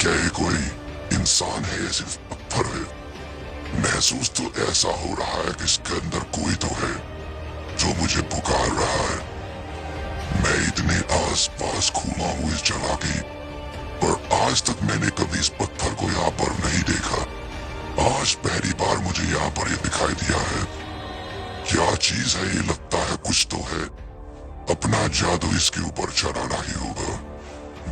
क्या ये कोई इंसान है या सिर्फ पत्थर है? महसूस तो ऐसा हो रहा है कि इसके अंदर कोई तो है जो मुझे पुकार रहा है। मैं इतने आस पास घूमा हूँ इस जगह की, पर आज तक मैंने कभी इस पत्थर को यहाँ पर नहीं देखा। आज पहली बार मुझे यहाँ पर ये दिखाई दिया है। क्या चीज है ये? लगता है कुछ तो है। अपना जादू इसके ऊपर चलाना ही होगा।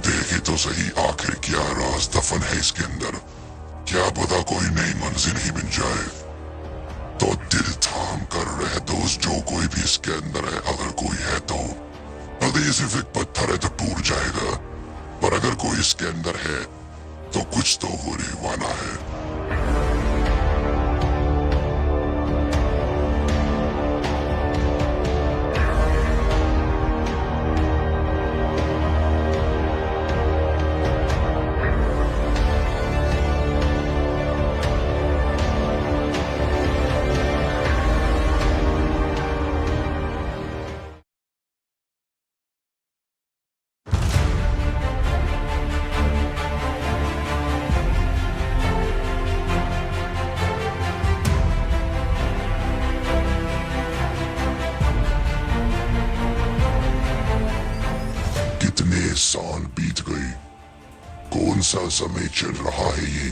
देखे तो सही आखिर क्या राज दफन है इसके अंदर। क्या पता कोई नई मंजिल ही मिल जाए। तो दिल थाम कर रह दोस्त, जो कोई भी इसके अंदर है, अगर कोई है तो। अगर ये सिर्फ एक पत्थर है तो टूट जाएगा, पर अगर कोई इसके अंदर है तो कुछ तो होने वाला है। कितने साल बीत गए, कौन सा समय चल रहा है ये।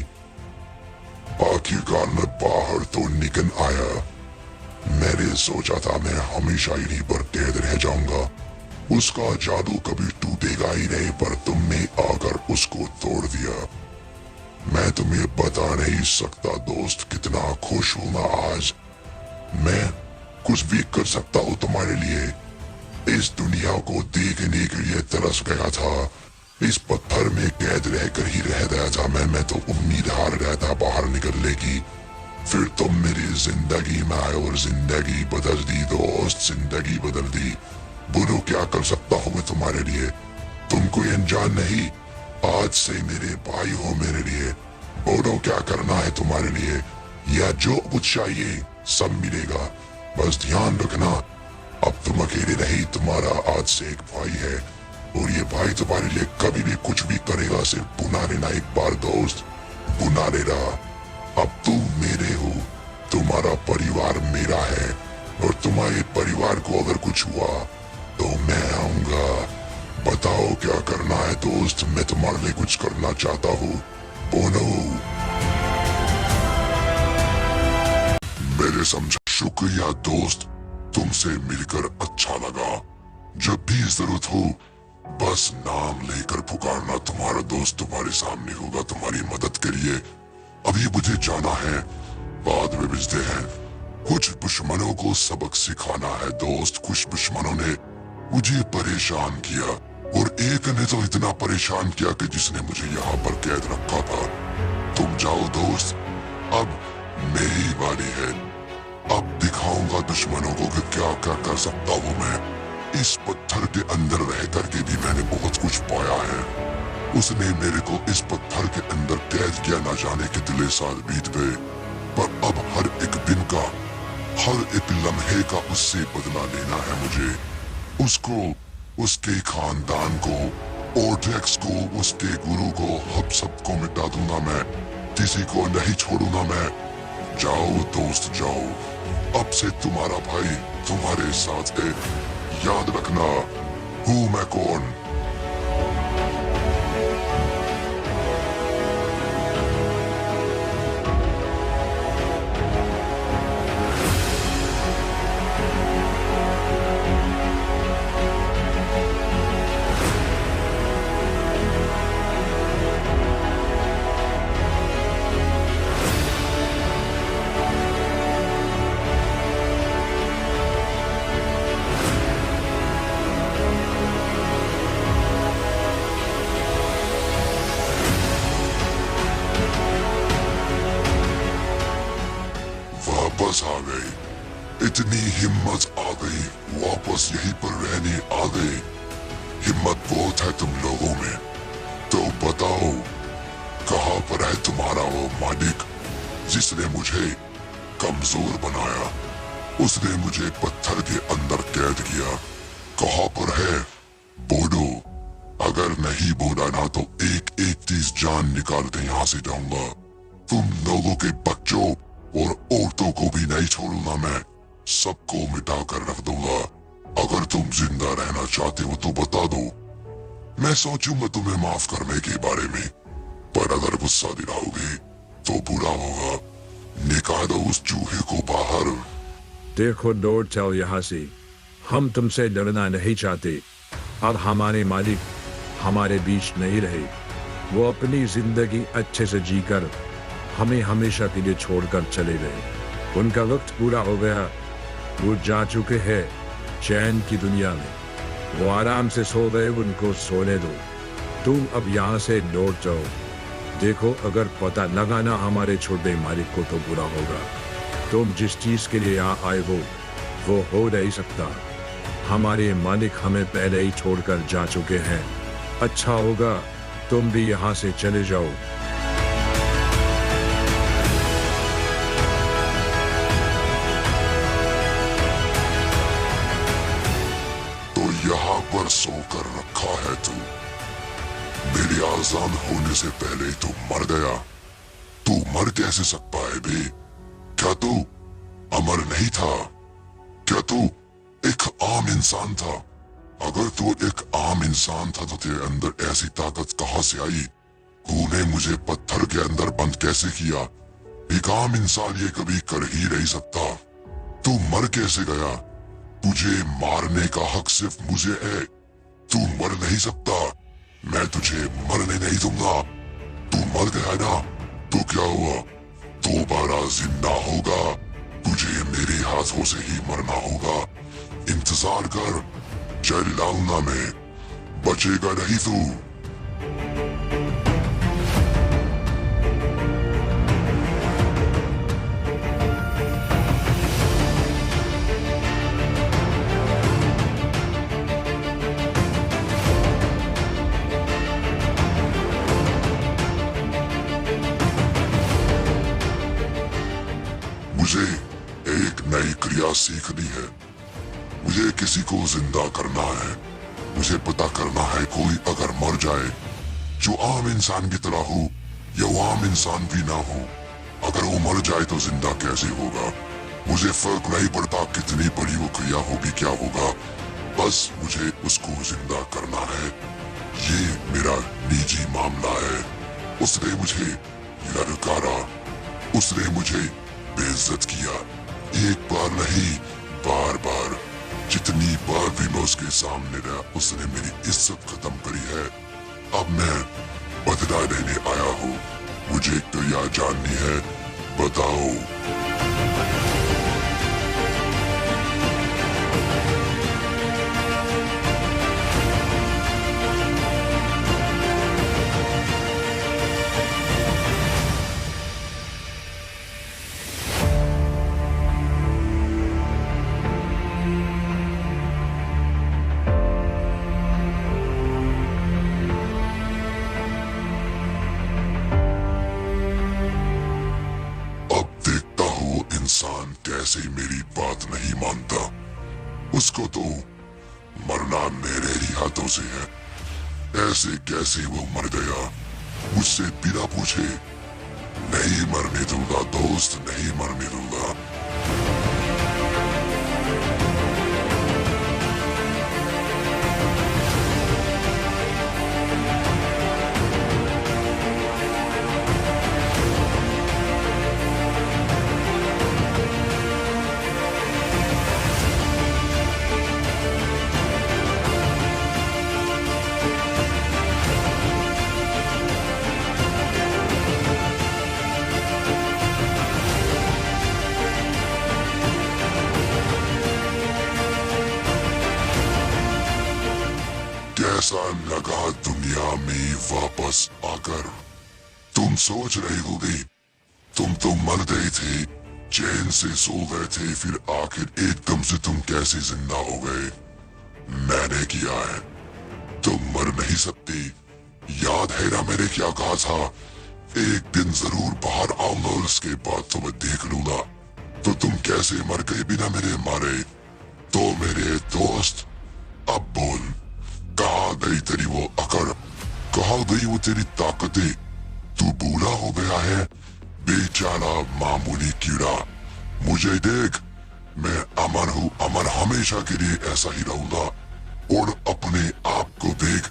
आखिरकार मैं बाहर तो निकल आया। मैंने सोचा था मैं हमेशा यहीं पर कैद रह जाऊंगा, उसका जादू कभी टूटेगा ही नहीं, पर तुमने आकर उसको तोड़ दिया। मैं तुम्हें बता नहीं सकता दोस्त कितना खुश हूं मैं आज। मैं कुछ भी कर सकता हूँ तुम्हारे लिए। इस दुनिया को देखने के लिए तरस गया था। इस पत्थर में कैद रहकर ही रह गया था मैं तो उम्मीद हार रहा था बाहर निकलने की। फिर तुम मेरी जिंदगी में आए और जिंदगी बदल दी दोस्त, जिंदगी बदल दी। बोलो क्या कर सकता हूँ मैं तुम्हारे लिए। तुम कोई अनजान नहीं, आज से मेरे भाई हो मेरे लिए। बोलो क्या करना है तुम्हारे लिए, या जो कुछ चाहिए सब मिलेगा। बस ध्यान रखना, अब तुम अकेले नहीं, तुम्हारा आज से एक भाई है, और ये भाई तुम्हारे लिए कभी भी कुछ भी करेगा। सिर्फ बुला लेना एक बार दोस्त, बुला लेना। अब तुम मेरे हो, तुम्हारा परिवार मेरा है, और तुम्हारे परिवार को अगर कुछ हुआ तो मैं आऊंगा। बताओ क्या करना है दोस्त, मैं तुम्हारे लिए कुछ करना चाहता हूँ। बोलो। मेरे समझा। शुक्रिया दोस्त, तुमसे मिलकर अच्छा लगा। जब भी जरूरत हो बस नाम लेकर पुकारना, तुम्हारा दोस्त तुम्हारे सामने होगा तुम्हारी मदद के लिए। अभी मुझे जाना है, बाद में मिलते हैं। कुछ दुश्मनों को सबक सिखाना है दोस्त। कुछ दुश्मनों ने मुझे परेशान किया, और एक ने तो इतना परेशान किया कि जिसने मुझे यहाँ पर कैद रखा था। तुम जाओ दोस्त, अब मेरी बारी है। अब दिखाऊंगा दुश्मनों को कि क्या क्या कर सकता हूँ मैं। इस पत्थर के अंदर रह करके भी मैंने बहुत कुछ पाया है। उसने मेरे को इस पत्थर के अंदर कैद किया, न जाने कितने साल बीत गए, पर अब हर एक दिन का, हर एक लम्हे का उससे बदला लेना है मुझे। उसको, उसके खानदान को, ओर्टेक्स को, उसके गुरु को, हम सबको मिटा दूंगा मैं। किसी को नहीं छोड़ूंगा मैं। जाओ दोस्त जाओ, अब से तुम्हारा भाई तुम्हारे साथ है। याद रखना हूँ मैं कौन। वापस आ गए, इतनी हिम्मत आ गई, वापस यहीं पर रहने आ गए। हिम्मत बहुत है तुम लोगों में। तो बताओ कहाँ पर है तुम्हारा वो मालिक जिसने मुझे कमजोर बनाया, उसने मुझे पत्थर के अंदर कैद किया। कहाँ पर है? बोलो। अगर नहीं बोला ना तो एक एक चीज जान निकाल के यहाँ से जाऊंगा। तुम लोगों के बच्चों और औरतों को भी नहीं छोड़ूंगा मैं, सबको मिटा कर रख दूंगा। अगर तुम जिंदा रहना चाहते हो तो बता दो, मैं सोचूंगा तुम्हें माफ करने के बारे में, पर अगर गुस्सा दिलाओगे तो बुरा होगा। निकालो उस चूहे को बाहर। देखो डोरटेल, यहाँ से हम तुमसे डरना नहीं चाहते और हमारे मालिक हमारे बीच नहीं रहे। वो अपनी जिंदगी अच्छे से जीकर हमें हमेशा के लिए छोड़कर चले गए। उनका वक्त पूरा हो गया, वो जा चुके हैं चैन की दुनिया में। वो आराम से सो गए, उनको सोने दो। तुम अब यहाँ से लौट जाओ। देखो, अगर पता लगाना हमारे छोटे मालिक को तो बुरा होगा। तुम जिस चीज के लिए यहाँ आए वो हो नहीं सकता। हमारे मालिक हमें पहले ही छोड़कर जा चुके हैं। अच्छा होगा तुम भी यहाँ से चले जाओ। तो यहाँ पर सोकर रखा है तू। मेरी आजान होने से पहले तू मर गया। तू मर कैसे सकता है बे? क्या तू अमर नहीं था? क्या तू एक आम इंसान था? अगर तू एक आम इंसान था तो तेरे अंदर ऐसी ताकत कहां से आई? तूने मुझे पत्थर के अंदर बंद कैसे किया? एक आम इंसान ये कभी कर ही नहीं सकता। तू मर कैसे गया? तुझे मारने का हक सिर्फ मुझे है। तू मर नहीं सकता, मैं तुझे मरने नहीं दूंगा। तू मर गया ना, तो क्या हुआ? दोबारा जिंदा होगा। तुझे मेरे हाथों से ही मरना होगा। इंतजार कर, चल लाऊंगा मैं, बचेगा नहीं तू। मुझे एक नई क्रिया सीखनी है। मुझे किसी को जिंदा करना है। मुझे पता करना है कोई अगर मर जाए जो आम इंसान की तरह हो या वो आम इंसान भी ना हो, अगर वो मर जाए तो जिंदा कैसे होगा? मुझे फर्क नहीं पड़ता कितनी बड़ी वो क्रिया होगी, क्या होगा, बस मुझे उसको जिंदा करना है। ये मेरा निजी मामला है। उसने मुझे ललकारा, उसने मुझे बेइज्जत किया, एक बार नहीं बार बार। जितनी बार भी मैं उसके सामने रहा उसने मेरी इज्जत खत्म करी है। अब मैं बदला लेने आया हूँ। मुझे क्रिया जाननी है, बताओ। इंसान कैसे मेरी बात नहीं मानता। उसको तो मरना मेरे ही हाथों से है। ऐसे कैसे वो मर गया मुझसे बिना पूछे? नहीं मरने दूंगा दोस्त, नहीं मरने दूंगा। कैसा लगा दुनिया में वापस आकर? तुम सोच रहे होगे तुम तो मर गए थे, चैन से सो गए थे, फिर आखिर एकदम से तुम कैसे जिंदा हो गए? मैंने किया है। तुम मर नहीं सकते। याद है ना मैंने क्या कहा था? एक दिन जरूर बाहर आऊंगा और उसके बाद तुम्हें देख लूंगा। तो तुम कैसे मर गए बिना मेरे मारे? तो मेरे दोस्त अब बोल, कहाँ गई तेरी वो अकड़? कहाँ गई वो तेरी ताकतें? तू बूढ़ा हो गया है, बेचारा मामूली कीड़ा। मुझे देख, मैं अमर हूँ, अमर हमेशा के लिए ऐसा ही रहूंगा। और अपने आप को देख,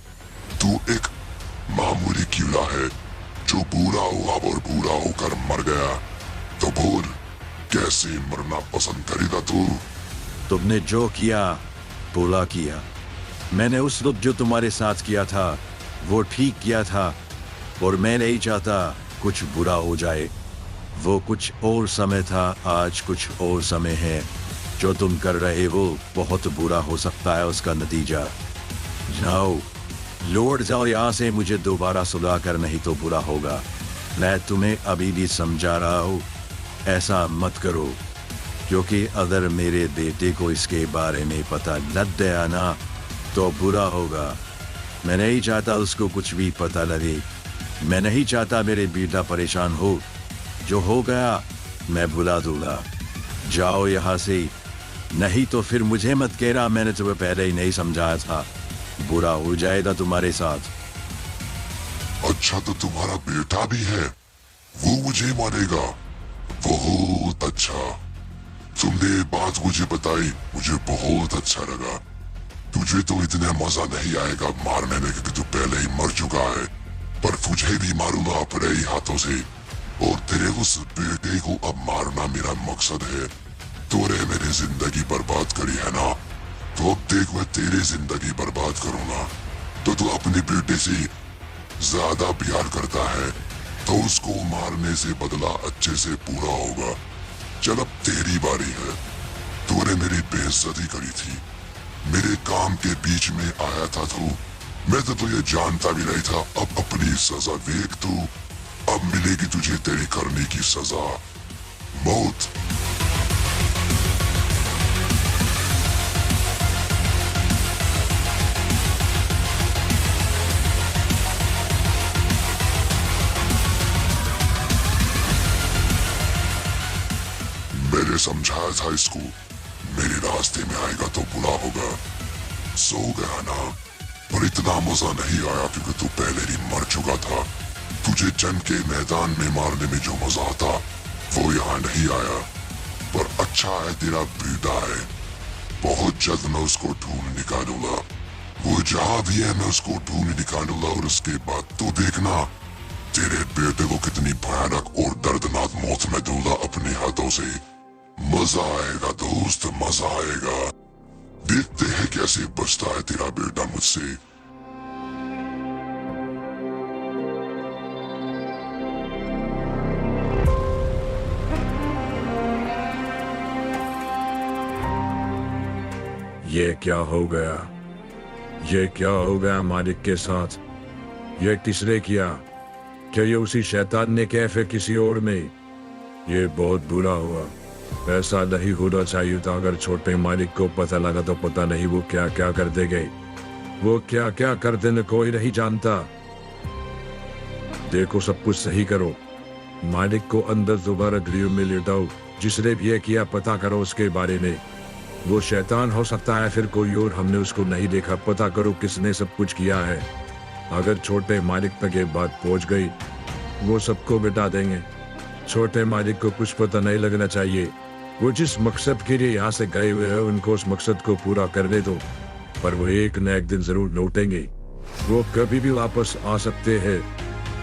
तू एक मामूली कीड़ा है जो बूढ़ा हुआ और बूढ़ा होकर मर गया। तो बोल, कैसे मरना पसंद करेगा तू? तुमने जो किया बुरा किया। मैंने उस वक्त जो तुम्हारे साथ किया था वो ठीक किया था, और मैं नहीं चाहता कुछ बुरा हो जाए। वो कुछ और समय था, आज कुछ और समय है। जो तुम कर रहे हो बहुत बुरा हो सकता है उसका नतीजा। जाओ, लौट जाओ यहाँ से, मुझे दोबारा सुला कर, नहीं तो बुरा होगा। मैं तुम्हें अभी भी समझा रहा हूँ, ऐसा मत करो, क्योंकि अगर मेरे बेटे को इसके बारे में पता लग गया ना तो बुरा होगा। मैं नहीं चाहता उसको कुछ भी पता लगे। मैं नहीं चाहता मेरे बेटा परेशान हो। जो हो गया मैं भुला दूंगा। जाओ यहाँ से, नहीं तो फिर मुझे मत कहना मैंने तुम्हें पहले ही नहीं समझाया था। बुरा हो जाएगा तुम्हारे साथ। अच्छा, तो तुम्हारा बेटा भी है, वो मुझे मारेगा? बहुत अच्छा, तुमने बात मुझे बताई, मुझे बहुत अच्छा लगा। तुझे तो इतना मजा नहीं आएगा मारने में क्योंकि तू पहले ही मर चुका है, पर तुझे भी मारूंगा अपने ही हाथों से। और तेरे उस बेटे को अब मारना मेरा मकसद है। तूने मेरी जिंदगी बर्बाद करी है ना, तो अब देख मैं तेरी जिंदगी बर्बाद करूंगा। तो तू अपने बेटे से ज्यादा प्यार करता है तो उसको मारने से बदला अच्छे से पूरा होगा। चल अब तेरी बारी है। तूने मेरी बेइज्जती करी थी, मेरे काम के बीच में आया था तू, मैं तो तुझे जानता भी नहीं था। अब अपनी सजा देख तू, अब मिलेगी तुझे तेरी करने की सजा, मौत। मैंने समझाया था इसको, मेरे रास्ते में आएगा तो बुरा होगा। सो गया ना, पर इतना मजा नहीं आया क्योंकि तू पहले ही मर चुका था। तुझे जंग के मैदान में मारने में जो मजा आता वो यहाँ नहीं आया। पर अच्छा है तेरा बेटा है, बहुत जल्द मैं उसको ढूंढ निकालूंगा। वो जहाँ भी है मैं उसको ढूंढ निकालूंगा, और उसके बाद तू देखना तेरे बेटे को कितनी भयानक और दर्दनाक मौत में दूंगा अपने हाथों से। मजा आएगा दोस्त, मजा आएगा। देखते हैं कैसे बचता है तेरा बेटा मुझसे। ये क्या हो गया? ये क्या हो गया मालिक के साथ? ये किसने किया? क्या ये उसी शैतान ने किया फिर किसी और ने? ये बहुत बुरा हुआ। ऐसा नहीं होना चाहिए था। अगर छोटे मालिक को पता लगा तो पता नहीं वो क्या क्या कर देंगे। वो क्या क्या कर देने कोई नहीं जानता। देखो, सब कुछ सही करो। मालिक को अंदर दोबारा गृह में लेटाओ। जिसने भी ये किया पता करो उसके बारे में। वो शैतान हो सकता है फिर कोई और, हमने उसको नहीं देखा। पता करो किसने सब कुछ किया है। अगर छोटे मालिक तक ये बात पहुंच गई वो सबको मिटा देंगे। छोटे मालिक को कुछ पता नहीं लगना चाहिए। वो जिस मकसद के लिए यहाँ से गए हुए हैं उनको उस मकसद को पूरा करने दो, पर वो एक न एक दिन जरूर लौटेंगे। वो कभी भी वापस आ सकते हैं,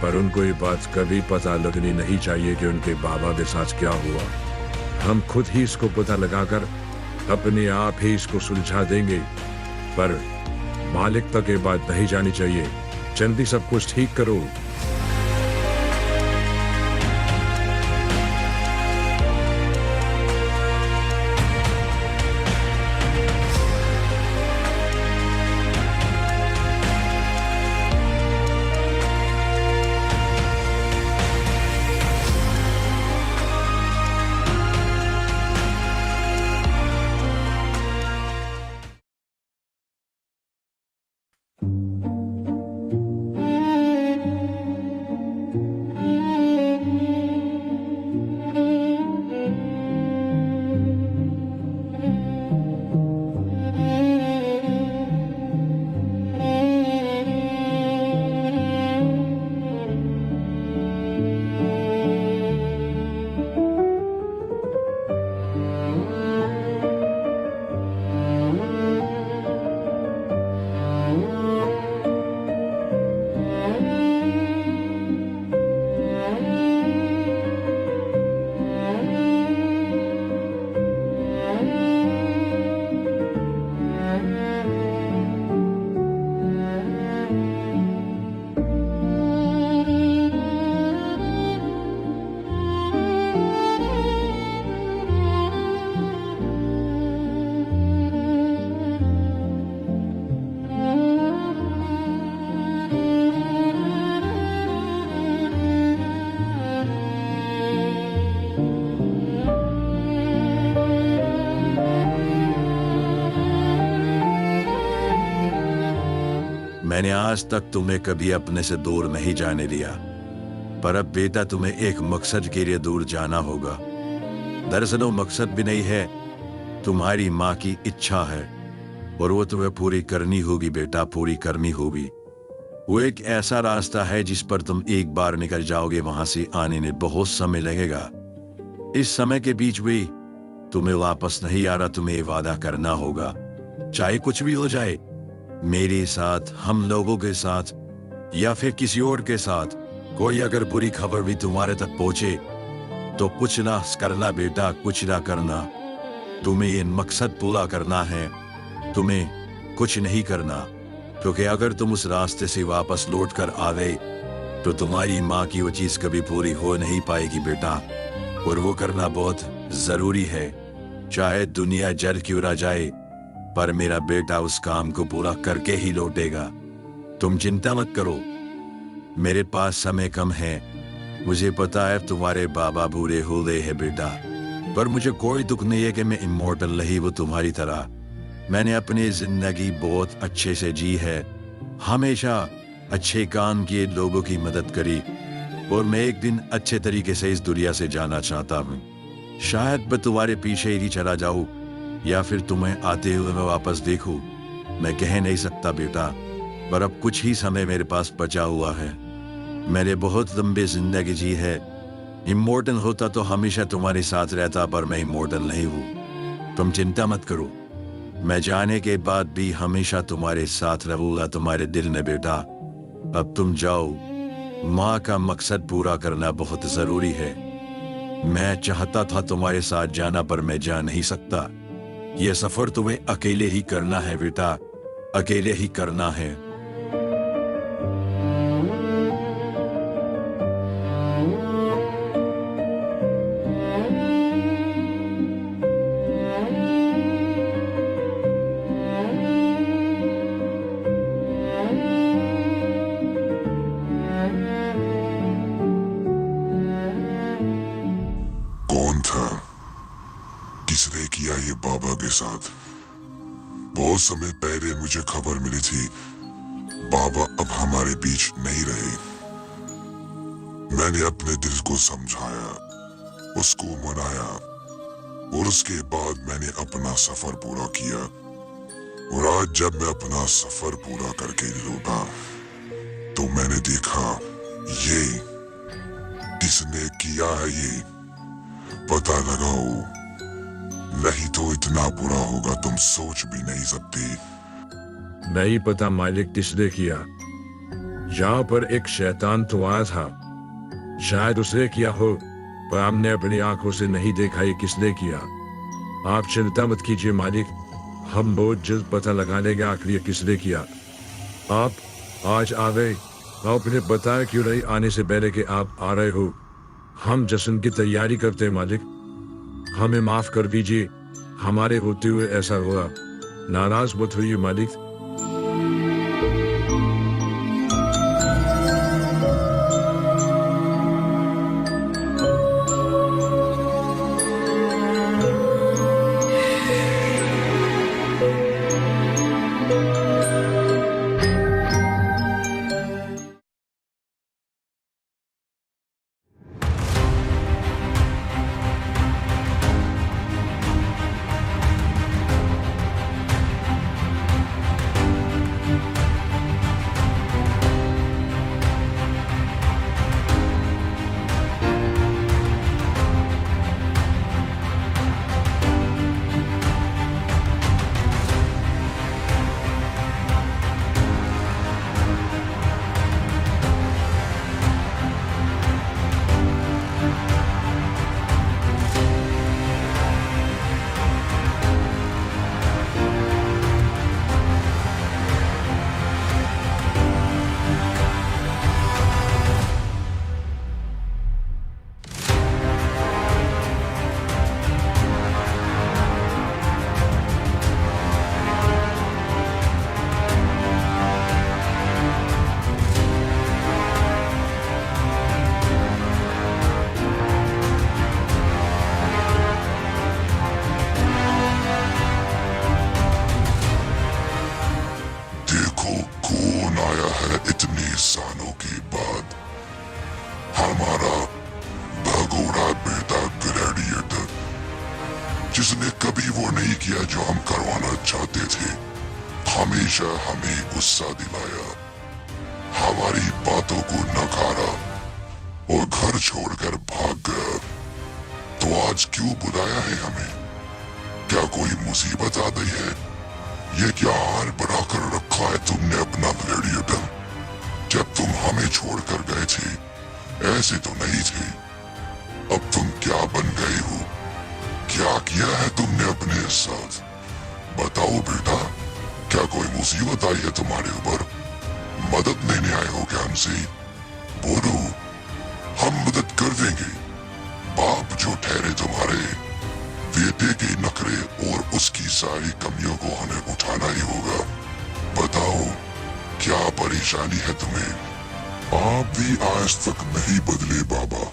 पर उनको ये बात कभी पता लगनी नहीं चाहिए कि उनके बाबा के साथ क्या हुआ। हम खुद ही इसको पता लगाकर अपने आप ही इसको सुलझा देंगे, पर मालिक तक ये बात नहीं जानी चाहिए। जल्दी सब कुछ ठीक करो। मैंने आज तक तुम्हें कभी अपने से दूर नहीं जाने दिया, पर अब बेटा तुम्हें एक मकसद के लिए दूर जाना होगा। दरअसल वो मकसद भी नहीं है, तुम्हारी माँ की इच्छा है, और वो तुम्हें पूरी करनी होगी बेटा, पूरी करनी होगी। वो एक ऐसा रास्ता है जिस पर तुम एक बार निकल जाओगे, वहां से आने में बहुत समय लगेगा। इस समय के बीच भी तुम्हें वापस नहीं आ रहा, तुम्हें वादा करना होगा, चाहे कुछ भी हो जाए, मेरे साथ, हम लोगों के साथ, या फिर किसी और के साथ। कोई अगर बुरी खबर भी तुम्हारे तक पहुंचे तो कुछ ना करना बेटा, कुछ ना करना। तुम्हें ये मकसद पूरा करना है, तुम्हें कुछ नहीं करना, क्योंकि अगर तुम उस रास्ते से वापस लौट कर आ गए तो तुम्हारी माँ की वो चीज कभी पूरी हो नहीं पाएगी बेटा, और वो करना बहुत जरूरी है, चाहे दुनिया जल क्यों ना जाए, पर मेरा बेटा उस काम को पूरा करके ही लौटेगा। तुम चिंता मत करो, मेरे पास समय कम है, मुझे पता है तुम्हारे बाबा बूढ़े हो गए हैं बेटा, पर मुझे कोई दुख नहीं है कि मैं इमोर्टल नहीं वो तुम्हारी तरह। मैंने अपनी जिंदगी बहुत अच्छे से जी है, हमेशा अच्छे काम किए, लोगों की मदद करी, और मैं एक दिन अच्छे तरीके से इस दुनिया से जाना चाहता हूँ। शायद मैं तुम्हारे पीछे ही चला जाऊं, या फिर तुम्हें आते हुए मैं वापस देखूं, मैं कह नहीं सकता बेटा, पर अब कुछ ही समय मेरे पास बचा हुआ है। मैंने बहुत लंबी जिंदगी जी है, इमोर्टल होता तो हमेशा तुम्हारे साथ रहता, पर मैं इमोर्टल नहीं हूँ। तुम चिंता मत करो, मैं जाने के बाद भी हमेशा तुम्हारे साथ रहूंगा, तुम्हारे दिल में बेटा। अब तुम जाओ, माँ का मकसद पूरा करना बहुत जरूरी है। मैं चाहता था तुम्हारे साथ जाना, पर मैं जा नहीं सकता। यह सफर तुम्हें अकेले ही करना है बेटा, अकेले ही करना है। कौन था? किसने किया ये बाबा के साथ? बहुत समय पहले मुझे खबर मिली थी बाबा अब हमारे बीच नहीं रहे। मैंने अपने दिल को समझाया, उसको मनाया, और उसके बाद मैंने अपना सफर पूरा किया। और आज जब मैं अपना सफर पूरा करके लौटा तो मैंने देखा ये किसने किया है, ये पता लगाओ, नहीं तो इतना बुरा होगा तुम सोच भी नहीं सकते। नहीं पता मालिक किसने किया। यहाँ पर एक शैतान तो आया था, शायद उसने किया हो, पर हमने अपनी आंखों से नहीं देखा ये किसने किया। आप चिंता मत कीजिए मालिक, हम बहुत जल्द पता लगा लेंगे आखिर ये किसने किया। आप आज आ गए, आपने बताया क्यों नहीं आने से पहले कि आप आ रहे हो। हम जश्न की तैयारी करते हैं मालिक, हमें माफ कर दीजिए, हमारे होते हुए ऐसा हुआ। नाराज मत होइए मालिक। किया जो हम करवाना चाहते थे। हमेशा हमें गुस्सा दिलाया, हमारी बातों को नकारा और घर छोड़कर भाग गया। तो आज क्यों बुलाया है हमें? क्या कोई मुसीबत आ गई है? ये क्या हाल बनाकर रखा है तुमने अपना ग्लैडिएटर? जब तुम हमें छोड़कर गए थे ऐसे तो नहीं थे। अब तुम क्या बन गए हो? क्या किया है तुमने अपने साथ? बताओ बेटा, क्या कोई मुसीबत आई है तुम्हारे ऊपर? मदद लेने आए हो क्या हमसे? बोलो, हम मदद कर देंगे। बाप जो ठहरे तुम्हारे, बेटे के नखरे और उसकी सारी कमियों को हमें उठाना ही होगा। बताओ, क्या परेशानी है तुम्हें? आप भी आज तक नहीं बदले बाबा।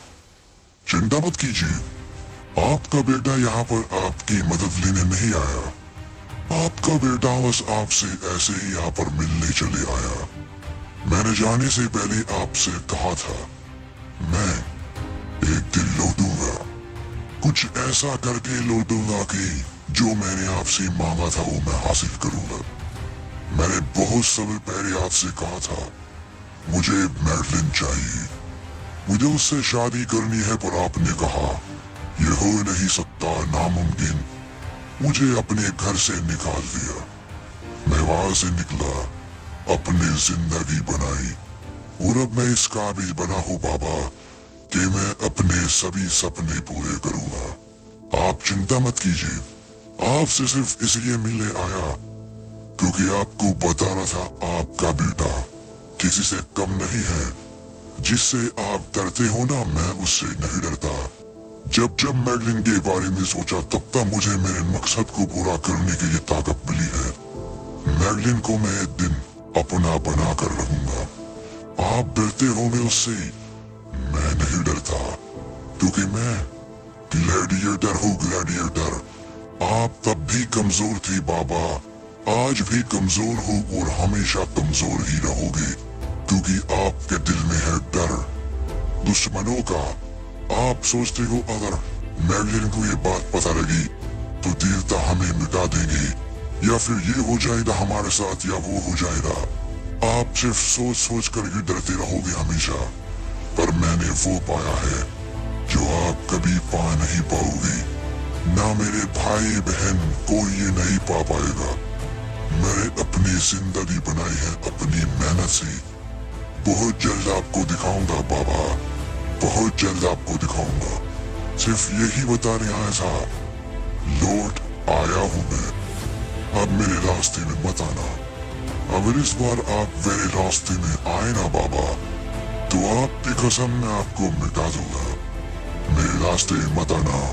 चिंता मत कीजिए, आपका बेटा यहाँ पर आपकी मदद लेने नहीं आया। आपका बेटा बस आपसे ऐसे ही यहाँ पर मिलने चले आया। मैंने जाने से पहले आपसे कहा था, मैं एक दिन लौटूंगा, कुछ ऐसा करके लौटूंगा कि जो मैंने आपसे मांगा था वो मैं हासिल करूंगा। मैंने बहुत समय पहले आपसे कहा था, मुझे मैडलिन चाहिए, मुझे उससे शादी करनी है, पर आपने कहा ये हो नहीं सकता, नामुमकिन। मुझे अपने घर से निकाल दिया। मैं वहां से निकला, अपनी जिंदगी बनाई और अब मैं इस काबिल बना हूँ बाबा कि मैं अपने सभी सपने पूरे करूंगा। आप चिंता मत कीजिए, आपसे सिर्फ इसलिए मिलने आया क्योंकि आपको बताना था आपका बेटा किसी से कम नहीं है। जिससे आप डरते हो ना, मैं उससे नहीं डरता। जब जब मैडलिन के बारे में सोचा तब तक मुझे मेरे मकसद को पूरा करने की ये ताकत मिली है। मैडलिन को मैं एक दिन अपना बना कर रहूंगा। आप डरते हो मैं उससे, मैं नहीं डरता क्योंकि मैं ग्लैडिएटर हूँ, ग्लैडिएटर। आप तब भी कमजोर थी बाबा, आज भी कमजोर हो और हमेशा कमजोर ही रहोगे क्योंकि आपके दिल में है डर दुश्मनों का। आप सोचते हो अगर मैडलिन को ये बात पता लगी तो देवता हमें मिटा देंगे, या फिर ये हो जाएगा हमारे साथ या वो हो जाएगा। आप सिर्फ सोच सोच कर ही डरते रहोगे हमेशा। पर मैंने वो पाया है जो आप कभी पा नहीं पाओगे, ना मेरे भाई बहन कोई ये नहीं पा पाएगा। मैंने अपनी जिंदगी बनाई है अपनी मेहनत से। बहुत जल्द आपको दिखाऊंगा बाबा, बहुत जल्द आपको दिखाऊंगा। सिर्फ यही बताने आया था, लौट आया हूं मैं। अब मेरे रास्ते में मत आना। अगर इस बार आप मेरे रास्ते में आए ना बाबा, तो आपकी कसम मैं आपको मिटा दूंगा। मेरे रास्ते में मत आना।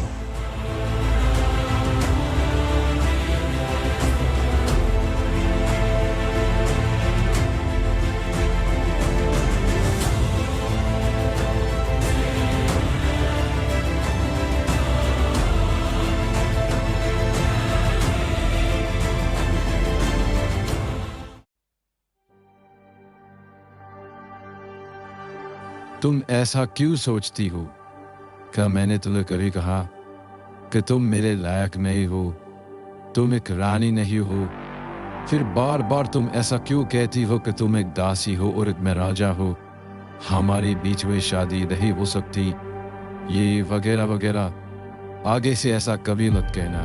तुम ऐसा क्यों सोचती हो? क्या मैंने तुम्हें कभी कहा कि तुम मेरे लायक नहीं हो, तुम एक रानी नहीं हो? फिर बार बार तुम ऐसा क्यों कहती हो कि तुम एक दासी हो और एक मैं राजा हो? हमारे बीच में शादी नहीं हो सकती, ये वगैरह वगैरह। आगे से ऐसा कभी मत कहना।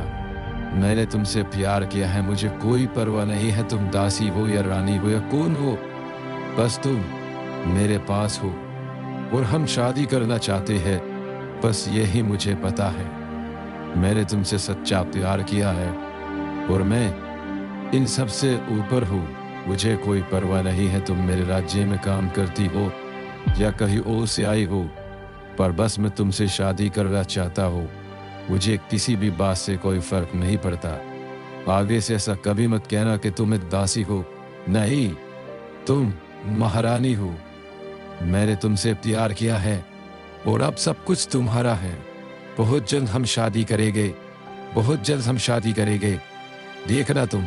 मैंने तुमसे प्यार किया है, मुझे कोई परवाह नहीं है तुम दासी हो या रानी हो या कौन हो। बस तुम मेरे पास हो और हम शादी करना चाहते हैं, बस यही मुझे पता है। मैंने तुमसे सच्चा प्यार किया है और मैं इन सब से ऊपर हूँ। मुझे कोई परवाह नहीं है तुम मेरे राज्य में काम करती हो या कहीं और से आई हो, पर बस मैं तुमसे शादी करना चाहता हूँ। मुझे किसी भी बात से कोई फर्क नहीं पड़ता। आगे से ऐसा कभी मत कहना कि तुम एक दासी हो। नहीं, तुम महारानी हो। मैंने तुमसे प्यार किया है और अब सब कुछ तुम्हारा है। बहुत जल्द हम शादी करेंगे, बहुत जल्द हम शादी करेंगे, देखना तुम।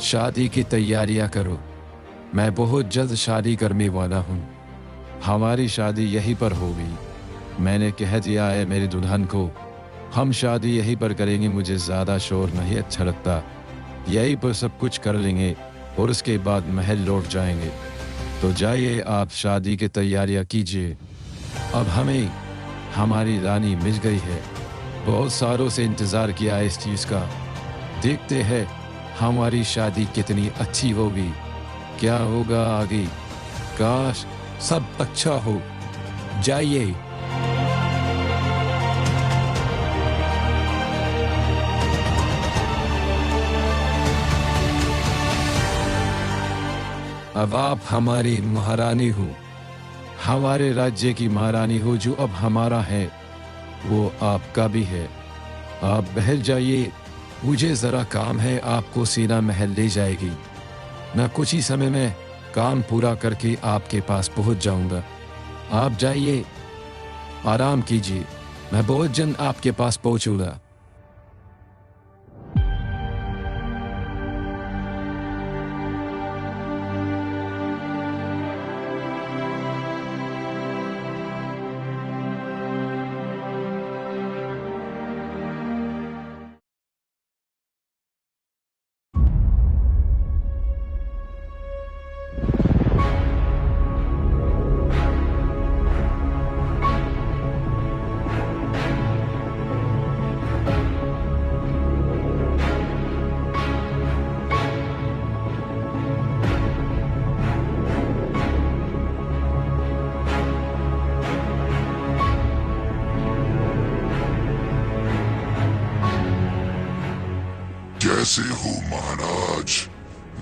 शादी की तैयारियां करो, मैं बहुत जल्द शादी करने वाला हूँ। हमारी शादी यहीं पर होगी। मैंने कह दिया है मेरी दुल्हन को, हम शादी यहीं पर करेंगे। मुझे ज़्यादा शोर नहीं अच्छा लगता। यहीं पर सब कुछ कर लेंगे और उसके बाद महल लौट जाएंगे। तो जाइए, आप शादी की तैयारियां कीजिए। अब हमें हमारी रानी मिल गई है। बहुत सालों से इंतज़ार किया इस चीज़ का। देखते हैं हमारी शादी कितनी अच्छी होगी, क्या होगा आगे। काश सब अच्छा हो। जाइए। अब आप हमारी महारानी हो, हमारे राज्य की महारानी हो। जो अब हमारा है वो आपका भी है। आप बहल जाइए, मुझे ज़रा काम है। आपको सीना महल ले जाएगी। मैं कुछ ही समय में काम पूरा करके आपके पास पहुंच जाऊंगा। आप जाइए, आराम कीजिए। मैं बहुत जल्द आपके पास पहुंचूंगा। कैसे हो महाराज?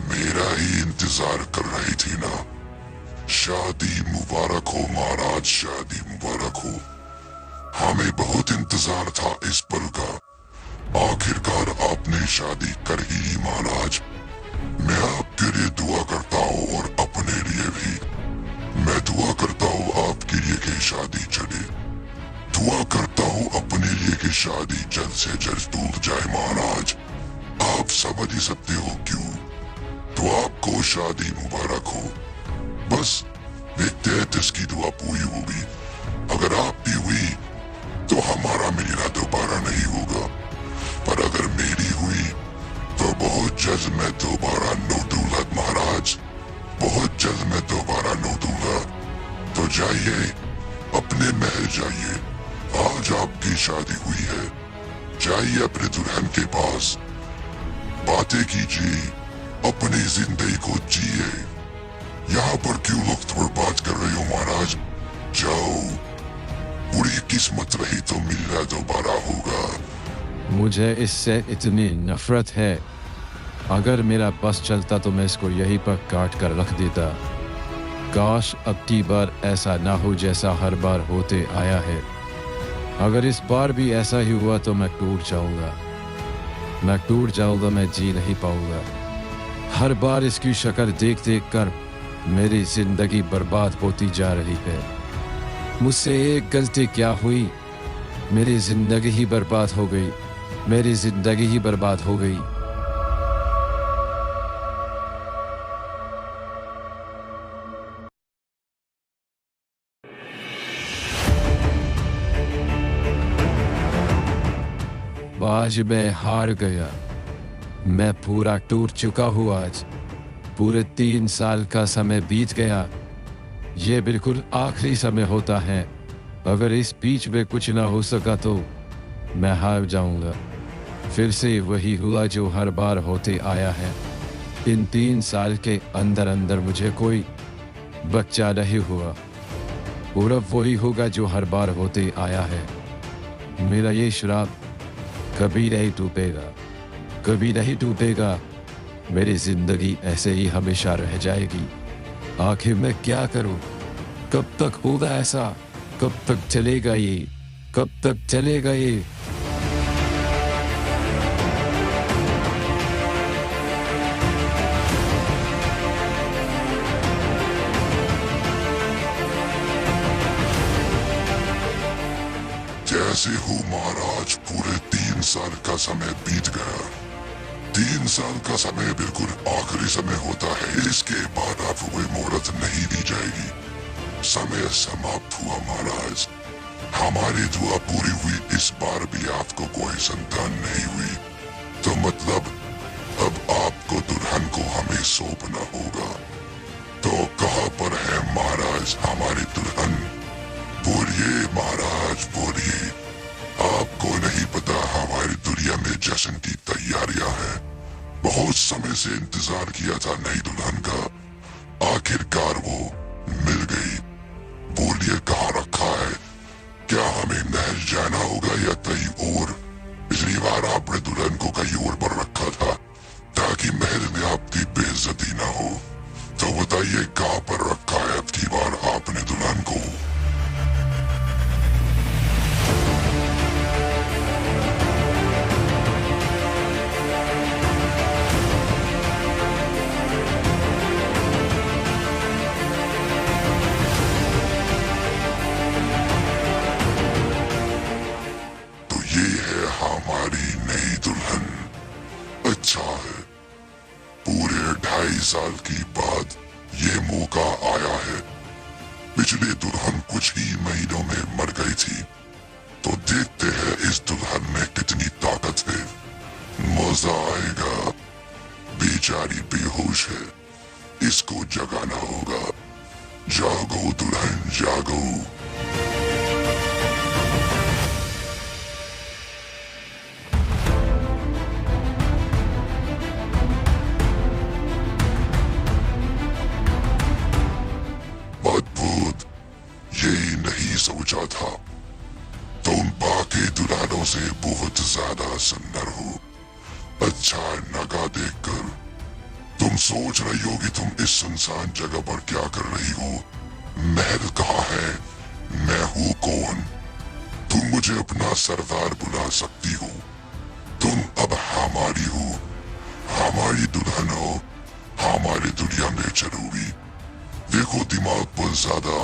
मेरा ही इंतजार कर रही थी ना। शादी मुबारक हो महाराज, शादी मुबारक हो। हमें बहुत इंतजार था इस पल का। आखिरकार आपने शादी कर ही ली महाराज। मैं आपके लिए दुआ करता हूँ और अपने लिए भी। मैं दुआ करता हूँ आपके लिए कि शादी चले। दुआ करता हूँ अपने लिए कि शादी जल्द से जल्द टूट जाए महाराज। आप समझ ही सकते हो क्यों। तो आपको शादी मुबारक हो। बस देखते हैं जिसकी दुआ पूरी होगी। अगर आपकी हुई तो हमारा मिलना दोबारा नहीं होगा, पर अगर मेरी हुई तो बहुत जल्द मैं दोबारा नो दूंगा महाराज। बहुत जल्द मैं दोबारा नो दूंगा। तो जाइए, अपने महल जाइए। आज आपकी शादी हुई है। जाइए अपने दुल्हन के पास, बातें कीजिए, अपनी जिंदगी को जिए। यहाँ पर क्यों वक्त बर्बाद कर रहे हो महाराज? जाओ, बुरी किस्मत रही तो मिलना दोबारा होगा। मुझे इससे इतनी नफरत है। अगर मेरा बस चलता तो मैं इसको यहीं पर काट कर रख देता। काश अब की बार ऐसा ना हो जैसा हर बार होते आया है। अगर इस बार भी ऐसा ही हुआ तो मैं टूट जाऊंगा। मैं टूट जाऊंगा, मैं जी नहीं पाऊंगा। हर बार इसकी शक्ल देख देख कर मेरी जिंदगी बर्बाद होती जा रही है। मुझसे एक गलती क्या हुई, मेरी जिंदगी ही बर्बाद हो गई। मेरी जिंदगी ही बर्बाद हो गई। आज मैं हार गया। मैं पूरा टूट चुका हूँ। आज पूरे 3 साल का समय बीत गया। ये बिल्कुल आखिरी समय होता है। अगर इस बीच में कुछ ना हो सका तो मैं हार जाऊंगा। फिर से वही हुआ जो हर बार होते आया है। इन 3 साल के अंदर अंदर मुझे कोई बच्चा नहीं हुआ। और अब वही होगा जो हर बार होते आया है। मेरा ये श्राप कभी नहीं टूटेगा, कभी नहीं टूटेगा। मेरी जिंदगी ऐसे ही हमेशा रह जाएगी। आखिर मैं क्या करूं? कब तक होगा ऐसा? कब तक चलेगा ये? कब तक चलेगा ये? कैसे हो महाराज? पूरे 3 साल का समय बीत गया। 3 साल का समय बिल्कुल आखिरी समय होता है। इसके बाद आपको कोई मोहलत नहीं दी जाएगी। समय समाप्त हुआ महाराज। हमारी दुआ पूरी हुई, इस बार भी आपको कोई संतान नहीं हुई, तो मतलब अब आपको दुल्हन को हमें सौंपना होगा। तो कहाँ पर है महाराज हमारी दुल्हन? बोलिए महाराज बोलिए। आपको नहीं पता हमारी दुनिया में जश्न की तैयारियां हैं। बहुत समय से इंतजार किया था नई दुल्हन का, आखिरकार वो मिल गई। बोलिए कहाँ रखा है? क्या हमें महल जाना होगा या कहीं और? पिछली बार आपने दुल्हन को कहीं और पर रखा था ताकि महल में आपकी बेइज्जती ना हो। तो बताइए कहाँ पर रखा है अब की बार आपने दुल्हन को? तो ये है हमारी नई दुल्हन। अच्छा है, पूरे 2.5 साल की बाद ये मौका आया है। पिछली दुल्हन कुछ ही महीनों में मर गई थी, तो देखते हैं इस दुल्हन में कितनी ताकत है। मजा आएगा। बेचारी बेहोश है, इसको जगाना होगा। जागो दुल्हन जागो। अद्भुत, यही नहीं सोचा था। तुम बाकी दुल्हनों से बहुत ज्यादा सुंदर हो। अच्छा नगा देखकर तुम सोच रही हो कि तुम इस सुनसान जगह पर क्या कर रही हो। महल कहाँ है? मैं हूँ कौन? तुम मुझे अपना सरदार बुला सकती हो। तुम अब हमारी हो, हमारी दुल्हन हो, हमारी दुनिया में चलोगी। देखो दिमाग पर ज्यादा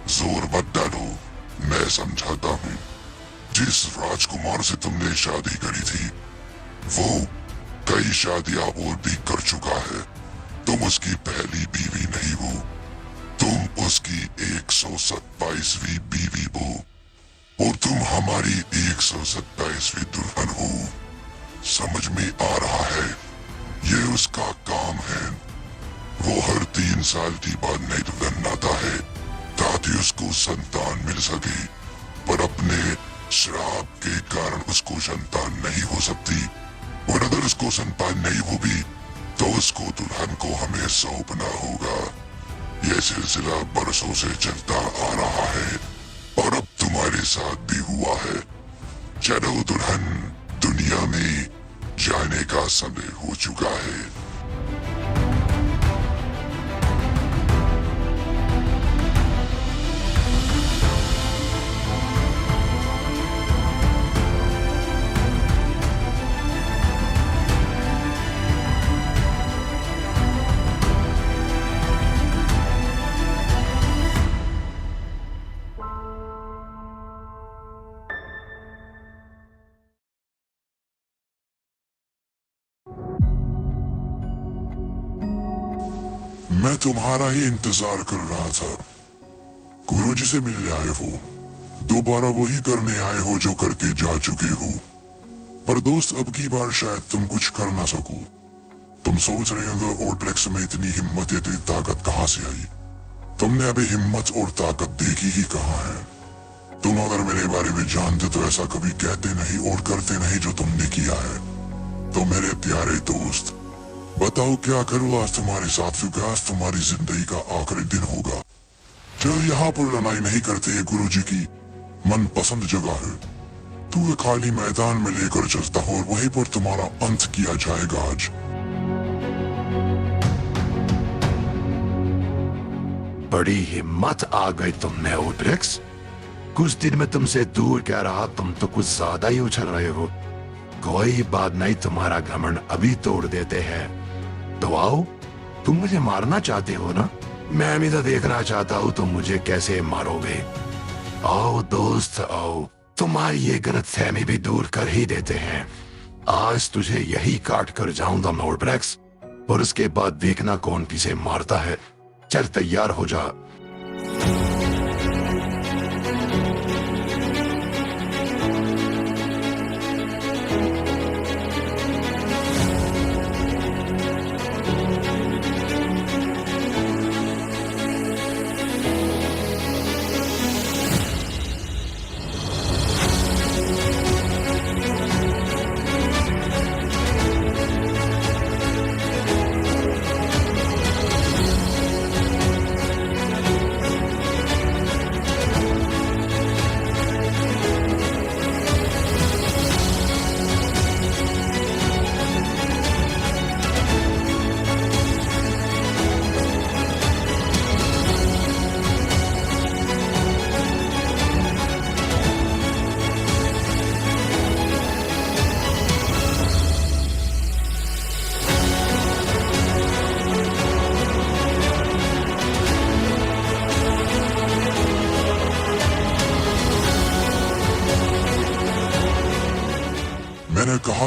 जोर मत डालो, मैं समझाता हूँ। जिस राजकुमार से तुमने शादी करी थी वो कई शादियां और भी कर चुका है। तुम उसकी पहली बीवी नहीं हो, तुम उसकी 127वीं बीवी हो और तुम हमारी 127वीं दुल्हन हो। समझ में आ रहा है? ये उसका काम है। वो हर 3 साल की बाद नई दुल्हन लाता है ताकि उसको संतान मिल सके, पर अपने श्राप के कारण उसको संतान नहीं हो सकती। और अगर उसको संतान नहीं होगी तो उसको दुल्हन को हमें सौंपना होगा। यह सिलसिला बरसों से चलता आ रहा है और अब तुम्हारे साथ भी हुआ है। चलो दुल्हन, दुनिया में जाने का समय हो चुका है। मैं तुम्हारा ही इंतजार कर रहा था। गुरुजी से मिलने आए हो, दोबारा वही करने आए हो जो करके जा चुके हो। पर दोस्त अब की बार शायद तुम कुछ कर ना सको। तुम सोच रहे हो और ब्लैक्स में इतनी हिम्मत, इतनी ताकत कहाँ से आई? तुमने अभी हिम्मत और ताकत देखी ही कहाँ है? तुम अगर मेरे बारे में जानते तो ऐसा कभी कहते नहीं और करते नहीं जो तुमने किया है। तो मेरे प्यारे दोस्त, बताओ क्या करूँ आज तुम्हारे साथ, क्योंकि आज तुम्हारी जिंदगी का आखिरी दिन होगा। चलो यहाँ पर लड़ाई नहीं करते, गुरुजी की मनपसंद जगह है। तू एक खाली मैदान में लेकर चलता हो और वहीं पर तुम्हारा अंत किया जाएगा आज। बड़ी हिम्मत आ गई तुम में ओड्रिक्स। कुछ दिन में तुमसे दूर कह रहा, तुम तो कुछ ज्यादा ही उछल रहे हो। कोई बात नहीं, तुम्हारा घमंड अभी तोड़ देते हैं। तो आओ, तुम मुझे मारना चाहते हो ना? मैं भी तो देखना चाहता हूँ तुम मुझे कैसे मारोगे। आओ दोस्त आओ, तुम्हारी ये गलतफहमी भी दूर कर ही देते हैं। आज तुझे यही काट कर जाऊंगा मोरब्रेक्स, और उसके बाद देखना कौन किसे मारता है। चल तैयार हो जा।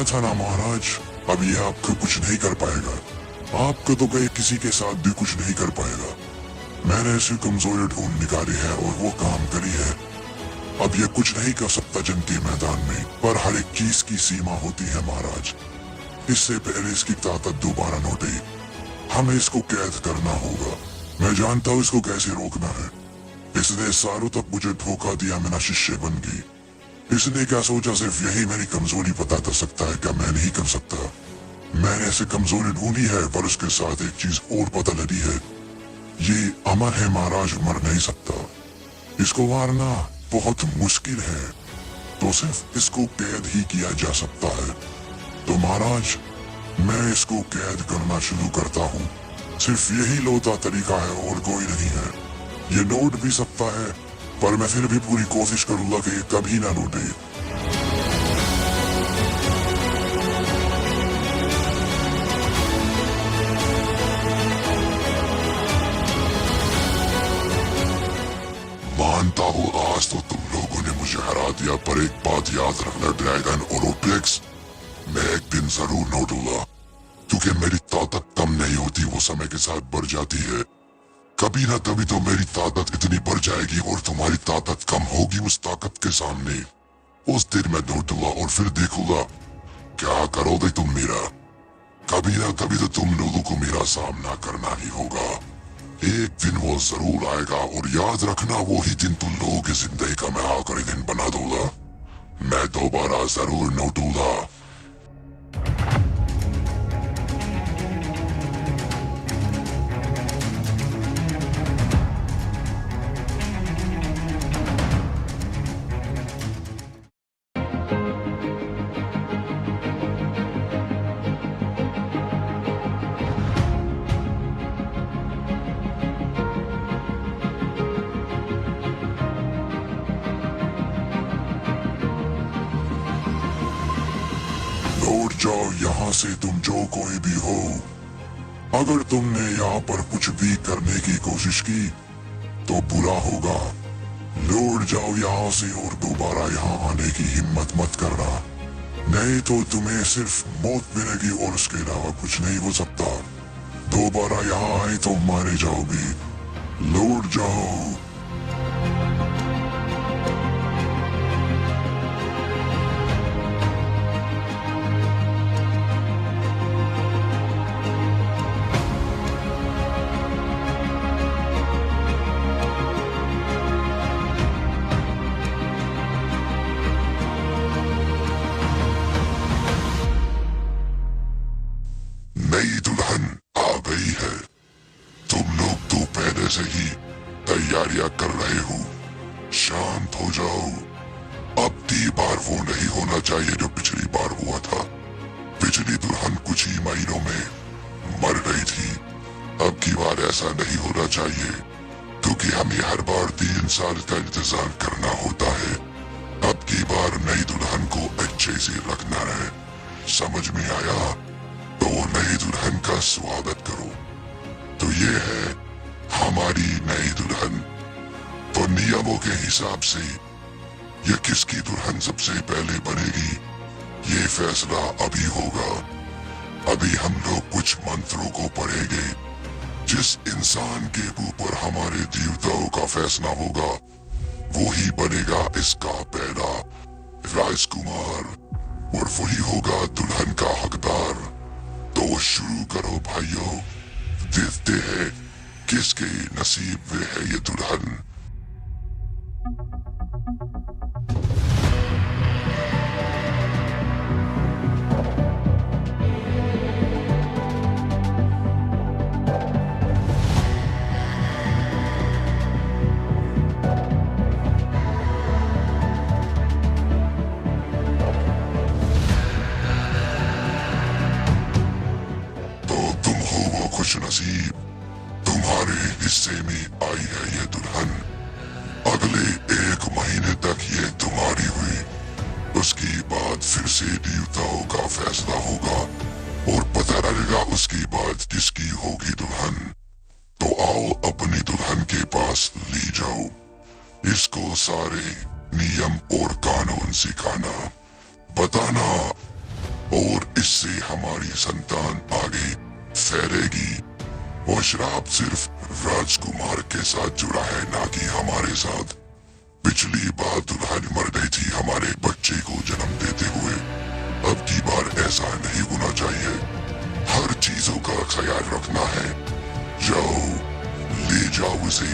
था ना महाराज, अब ये आपको कुछ नहीं कर पाएगा। आपको तो कहीं किसी के साथ भी कुछ नहीं कर पाएगा। मैंने ऐसी कमजोरी ढूंढ निकाली है और वो काम करी है। अब ये कुछ नहीं कर सकता जंगी मैदान में, पर हर एक चीज की सीमा होती है महाराज। इससे पहले इसकी ताकत दोबारा लौटे, हमें इसको कैद करना होगा। मैं जानता हूँ इसको कैसे रोकना है। इसने सालों तक मुझे धोखा दिया, मेरा शिष्य बन गई। इसने क्या सोचा सिर्फ यही मेरी कमजोरी पता कर सकता है, क्या मैं नहीं कर सकता? मैंने ऐसी कमजोरी ढूंढी है, पर उसके साथ एक चीज और पता लगी है। ये अमर है महाराज, मर नहीं सकता। इसको मारना बहुत मुश्किल है, तो सिर्फ इसको कैद ही किया जा सकता है। तो महाराज, मैं इसको कैद करना शुरू करता हूँ। सिर्फ यही लौता तरीका है और कोई नहीं है। ये लौट भी सकता है, पर मैं फिर भी पूरी कोशिश करूंगा कि ये कभी ना लौटे। मानता हूँ आज तो तुम लोगों ने मुझे हरा दिया, पर एक बात याद रखना ड्रैगन और ओप्लेक्स, मैं एक दिन जरूर लौटूंगा। क्योंकि मेरी ताकत कम नहीं होती, वो समय के साथ बढ़ जाती है। कभी ना कभी तो मेरी ताकत इतनी बढ़ जाएगी और तुम्हारी ताकत कम होगी उस ताकत के सामने। उस दिन मैं लौटूंगा और फिर देखूंगा क्या करोगे तुम मेरा। कभी ना कभी तो तुम लोगों को मेरा सामना करना ही होगा। एक दिन वो जरूर आएगा और याद रखना, वो ही दिन तुम लोगों की जिंदगी का मैं आखिरी दिन बना दूंगा। मैं दोबारा जरूर लौटूंगा। लौट जाओ यहाँ से तुम जो कोई भी हो। अगर तुमने यहाँ पर कुछ भी करने की कोशिश की तो बुरा होगा। लौट जाओ यहाँ से और दोबारा यहाँ आने की हिम्मत मत करना, नहीं तो तुम्हें सिर्फ मौत मिलेगी और उसके अलावा कुछ नहीं हो सकता। दोबारा यहाँ आए तो मारे जाओगे। लौट जाओ। नई दुल्हन आ गई है। तुम लोग तो पहले से ही तैयारियां कर रहे हो। शांत हो जाओ। अब की बार वो नहीं होना चाहिए जो पिछली बार हुआ था। पिछली दुल्हन कुछ ही महीनों में मर गई थी। अब की बार ऐसा नहीं होना चाहिए, क्योंकि हमें हर बार 3 साल का इंतजार करना होता है। अब की बार नई दुल्हन को अच्छे से रखना है। समझ में आया? तो नई दुल्हन का स्वागत करो। तो ये है हमारी नई दुल्हन। तो नियमों के हिसाब से ये किसकी दुल्हन सबसे पहले बनेगी, ये फैसला अभी होगा। अभी हम लोग कुछ मंत्रों को पढ़ेंगे। जिस इंसान के ऊपर हमारे देवताओं का फैसला होगा, वो ही बनेगा इसका पहला राजकुमार, और वही होगा दुल्हन का हकदार। तो शुरू करो भाइयों, देखते हैं किसके नसीब में है ये दुल्हन। खुश नसीब, तुम्हारे हिस्से में आई है ये दुल्हन। अगले 1 महीने तक ये तुम्हारी हुई। उसके बाद फिर से देवताओं का फैसला होगा और पता लगेगा उसके बाद किसकी होगी दुल्हन। तो आओ अपनी दुल्हन के पास ले जाओ। इसको सारे नियम और कानून सिखाना, बताना और इससे हमारी संतान आगे फैलेगी। वो श्राप सिर्फ राजकुमार के साथ जुड़ा है, ना कि हमारे साथ। पिछली बार दुल्हन मर गई थी हमारे बच्चे को जन्म देते हुए। अब की बार ऐसा नहीं होना चाहिए। हर चीजों का ख्याल रखना है। जाओ, ले जाओ उसे।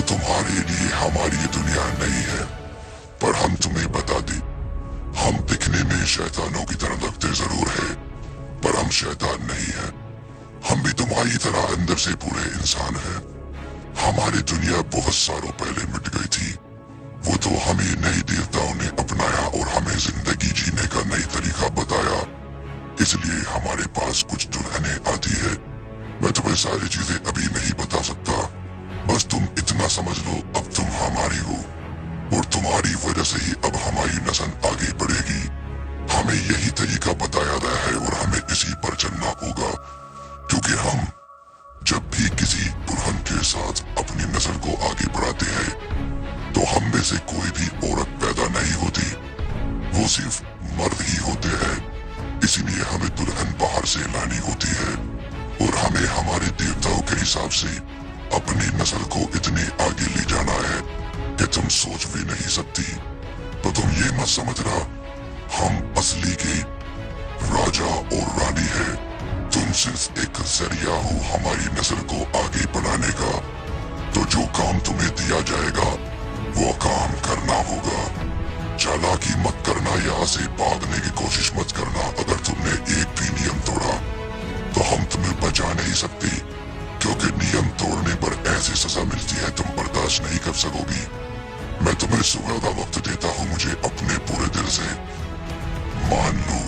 तुम्हारे लिए हमारी दुनिया नहीं है, पर हम तुम्हें बता दें, हम दिखने में शैतानों की तरह लगते जरूर है, पर हम शैतान नहीं है। हम भी तुम्हारी तरह अंदर से पूरे इंसान हैं। हमारी दुनिया बहुत सालों पहले मिट गई थी। वो तो हमें नए देवताओं ने अपनाया और हमें जिंदगी जीने का नई तरीका बताया। इसलिए हमारे पास कुछ दुल्हनें आती है। मैं तुम्हें सारी चीजें अभी नहीं बता सकता, बस तुम इतना समझ लो, अब तुम हमारी हो और तुम्हारी वजह से ही अब हमारी नस्ल आगे बढ़ेगी। हमें यही तरीका बताया गया है और हमें इसी पर चलना होगा, क्योंकि हम जब भी किसी दुल्हन के साथ अपनी नस्ल को आगे बढ़ाते हैं तो हम में से कोई भी औरत पैदा नहीं होती, वो सिर्फ मर्द ही होते हैं। इसीलिए हमें दुल्हन बाहर से लानी होती है और हमें हमारे देवताओं के हिसाब से अपनी नस्ल को इतने आगे ले जाना है कि तुम सोच भी नहीं सकती। तो तुम ये मत समझना हम असली के राजा और रानी है। तुम सिर्फ एक जरिया हो हमारी नस्ल को आगे बढ़ाने का। तो जो काम तुम्हें दिया जाएगा वो काम करना होगा। चालाकी मत करना, यहाँ से भागने की कोशिश मत करना। अगर तुमने एक भी नियम तोड़ा तो हम तुम्हें बचा नहीं सकते, क्योंकि नियम तोड़ने पर ऐसी सजा मिलती है तुम बर्दाश्त नहीं कर सकोगी। मैं तुम्हें सुबह का वक्त देता हूँ, मुझे अपने पूरे दिल से मान लो।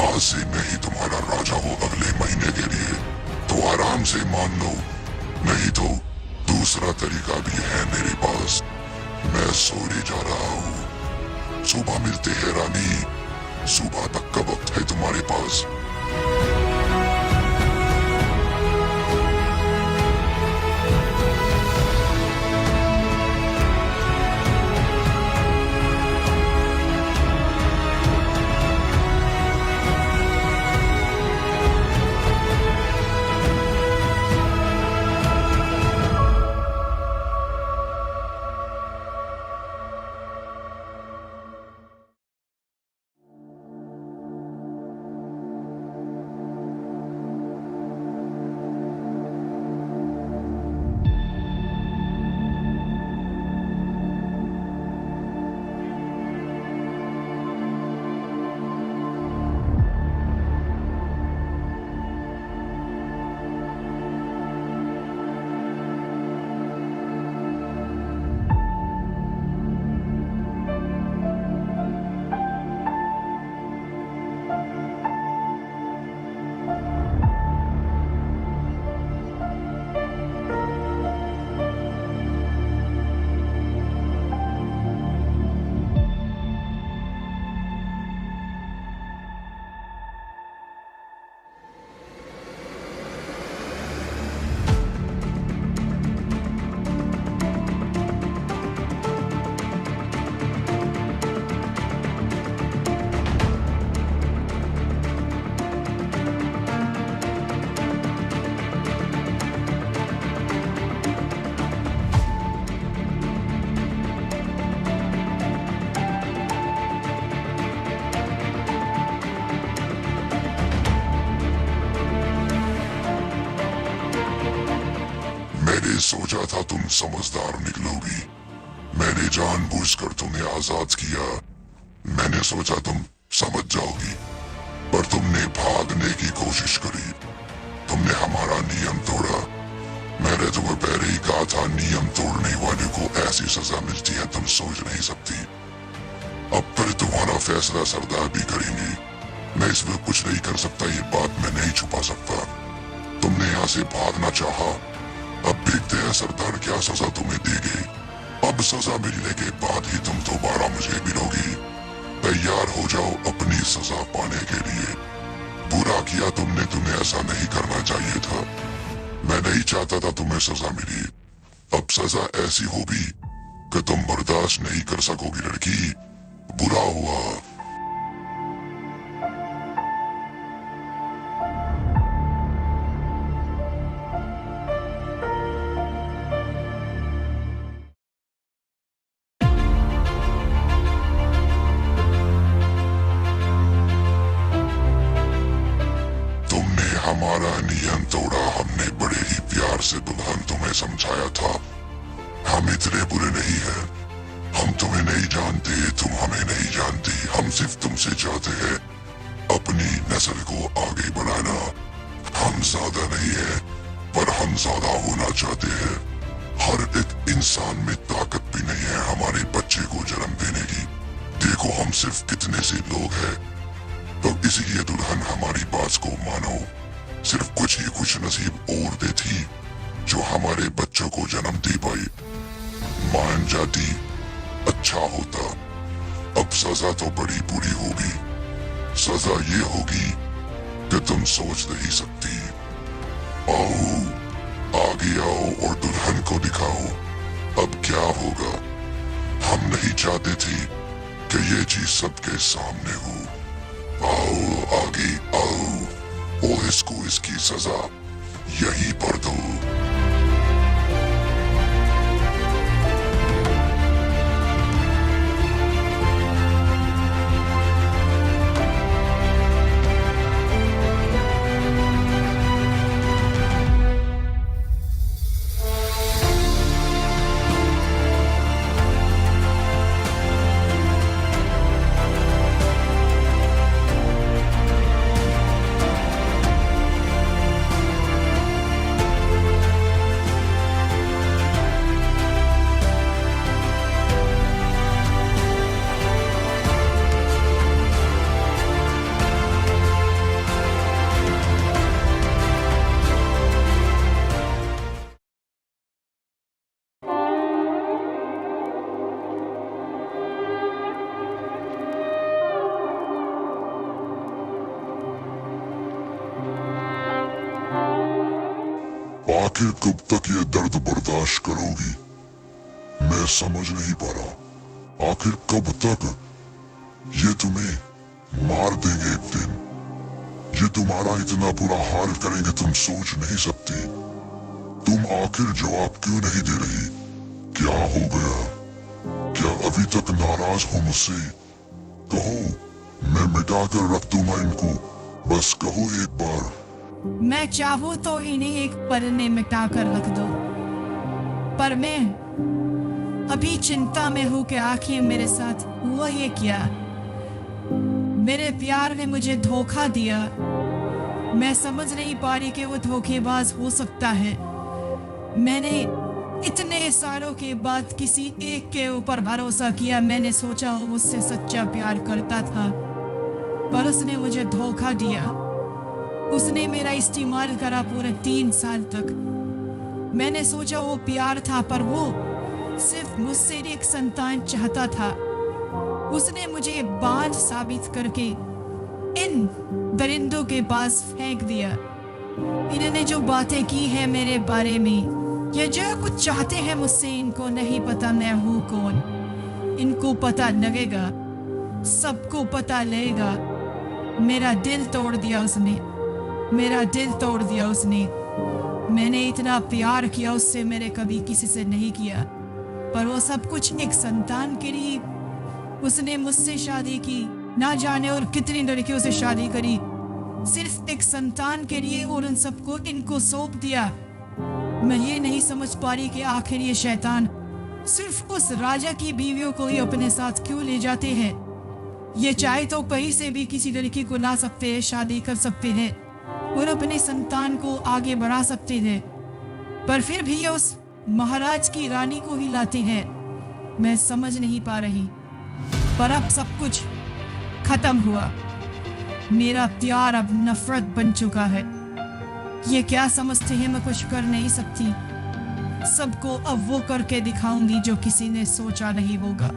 आज से मैं ही तुम्हारा राजा हूँ अगले महीने के लिए, तो आराम से मान लो। नहीं तो दूसरा तरीका भी है मेरे पास। मैं सोने जा रहा हूँ। सुबह मिलते हैं रानी। सुबह तक का वक्त है तुम्हारे पास। मैंने सोचा था तुम समझदार निकलोगी। मैंने जानबूझकर तुम्हें आजाद किया। मैंने सोचा तुम समझ जाओगी, पर तुमने भागने की कोशिश करी। तुमने हमारा नियम तोड़ा। मैंने तुम्हें पहले ही कहा था नियम तोड़ने वाले को ऐसी सजा मिलती है तुम सोच नहीं सकती। अब फिर तुम्हारा फैसला सरदार भी करेंगे। मैं इसमें कुछ नहीं कर सकता, ये बात मैं नहीं छुपा सकता। तुमने यहाँ से भागना चाहा अब देखते हैं सरदार क्या सजा तुम्हें देगी। अब सजा मिलने के बाद ही तुम दोबारा मुझे मिलोगी। तैयार हो जाओ अपनी सजा पाने के लिए। बुरा किया तुमने, तुम्हें ऐसा नहीं करना चाहिए था। मैं नहीं चाहता था तुम्हें सजा मिली। अब सजा ऐसी होगी कि तुम बर्दाश्त नहीं कर सकोगी लड़की। बुरा हुआ। तुमने हमारा नियम तोड़ा। हमने बड़े ही प्यार से दुल्हन तुम्हें समझाया था। हम इतने बुरे नहीं हैं। हम तुम्हें नहीं जानते, तुम हमें नहीं जानती। हम सिर्फ तुमसे चाहते हैं अपनी नस्ल को आगे बढ़ाना। हम ज्यादा नहीं है, पर हम ज्यादा होना चाहते हैं। हर एक इंसान में ताकत भी नहीं है हमारे बच्चे को जन्म देने की। देखो हम सिर्फ कितने से लोग हैं। तो इसीलिए दुल्हन हमारी बात को मानो। सिर्फ कुछ ही कुछ नसीब और दे थी जो हमारे बच्चों को जन्म दे पाई। मान जाती अच्छा होता। अब सजा तो बड़ी बुरी होगी। सजा ये होगी कि तुम सोच नहीं सकती। आओ आगे आओ और दुल्हन को दिखाओ अब क्या होगा। हम नहीं चाहते थे कि ये चीज सबके सामने हो। आओ आगे आओ और इसको इसकी सजा यही पर दो। आखिर कब तक ये दर्द बर्दाश्त करोगी? मैं समझ नहीं पा रहा। आखिर कब तक? ये तुम्हें मार देंगे एक दिन। ये तुम्हारा इतना बुरा हाल करेंगे तुम सोच नहीं सकती। तुम आखिर जवाब क्यों नहीं दे रही? क्या हो गया? क्या अभी तक नाराज हो मुझसे? कहो, मैं मिटा कर रख दूंगा इनको। बस कहो एक बार। मैं चाहूँ तो इन्हें एक पल में मिटा कर रख दो, पर मैं अभी चिंता में हूँ कि आखिर मेरे साथ हुआ ये क्या। मेरे प्यार ने मुझे धोखा दिया। मैं समझ नहीं पा रही कि वो धोखेबाज हो सकता है। मैंने इतने सालों के बाद किसी एक के ऊपर भरोसा किया। मैंने सोचा वो मुझसे सच्चा प्यार करता था, पर उसने मुझे धोखा दिया। उसने मेरा इस्तेमाल करा पूरे 3 साल तक। मैंने सोचा वो प्यार था, पर वो सिर्फ मुझसे एक संतान चाहता था। उसने मुझे बांझ साबित करके इन दरिंदों के पास फेंक दिया। इन्होंने जो बातें की है मेरे बारे में, या जो कुछ चाहते हैं मुझसे, इनको नहीं पता मैं हूँ कौन। इनको पता लगेगा, सबको पता लगेगा। मेरा दिल तोड़ दिया उसने। मेरा दिल तोड़ दिया उसने। मैंने इतना प्यार किया उससे, मेरे कभी किसी से नहीं किया। पर वो सब कुछ एक संतान के लिए। उसने मुझसे शादी की, ना जाने और कितनी लड़कियों से शादी करी, सिर्फ एक संतान के लिए, और उन सबको इनको सौंप दिया। मैं ये नहीं समझ पा रही कि आखिर ये शैतान सिर्फ उस राजा की बीवियों को ही अपने साथ क्यों ले जाते हैं। ये चाहे तो कहीं से भी किसी लड़की को ला सकते हैं, शादी कर सकते हैं और अपने संतान को आगे बढ़ा सकते हैं, पर फिर भी ये उस महाराज की रानी को ही लाते हैं। मैं समझ नहीं पा रही। पर अब सब कुछ खत्म हुआ। मेरा प्यार अब नफरत बन चुका है। ये क्या समझते हैं मैं कुछ कर नहीं सकती। सबको अब वो करके दिखाऊंगी जो किसी ने सोचा नहीं होगा।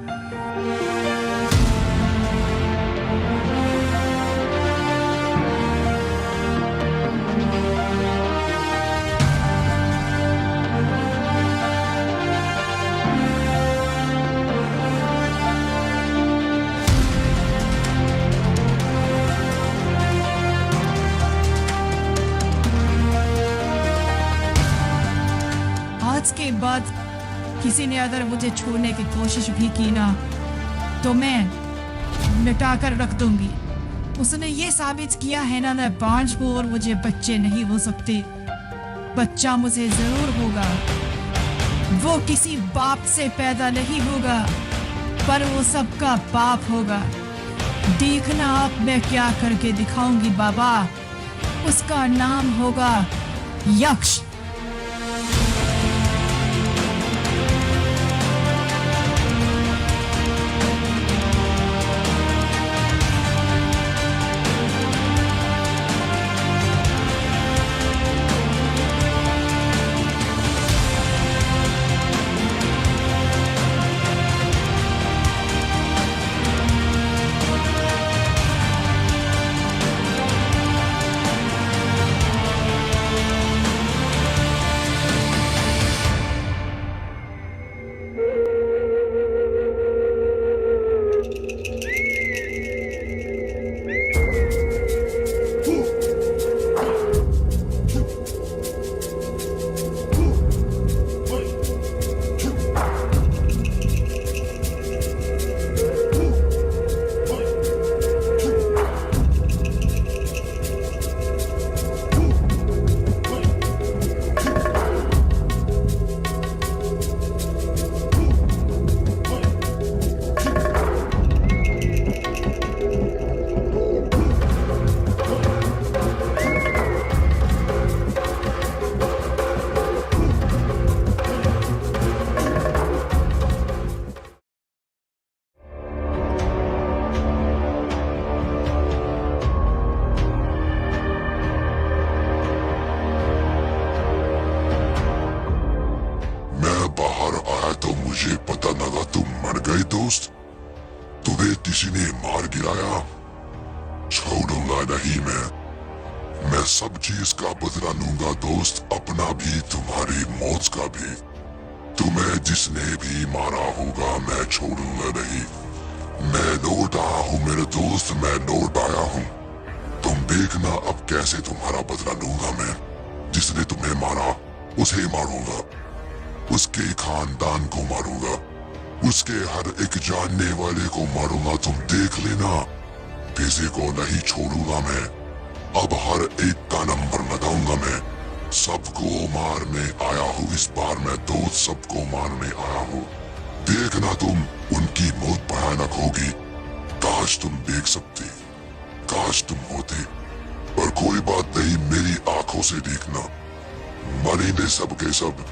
आज के बाद किसी ने अगर मुझे छूने की कोशिश भी की ना तो मैं मिटा कर रख दूंगी। उसने ये साबित किया है ना मैं 5 को और मुझे बच्चे नहीं हो सकते। बच्चा मुझे जरूर होगा। वो किसी बाप से पैदा नहीं होगा पर वो सबका बाप होगा। देखना आप मैं क्या करके दिखाऊंगी बाबा। उसका नाम होगा यक्ष। मुझे पता लगा तुम मर गए दोस्त। तुम्हें किसी ने मार गिराया। छोड़ूंगा नहीं मैं सब चीज का बदला लूंगा दोस्त, अपना भी तुम्हारी मौत का भी। तुम्हें जिसने भी मारा होगा मैं छोड़ूंगा नहीं। मैं लौट आया हूँ मेरे दोस्त, मैं लौट आया हूँ। तुम देखना अब कैसे तुम्हारा बदला लूंगा मैं। जिसने तुम्हें मारा उसे मारूंगा, उसके खानदान को मारूंगा, उसके हर एक जानने वाले को मारूंगा। तुम देख लेना, किसी को नहीं छोड़ूंगा मैं। अब हर एक का नंबर लगाऊंगा मैं। सबको मारने आया हूँ इस बार मैं दोस्त, सबको मारने आया हूँ। देखना तुम, उनकी मौत भयानक होगी। काश तुम देख सकते, काश तुम होते, पर कोई बात नहीं, मेरी आंखों से देखना। मरेंगे सब के सब।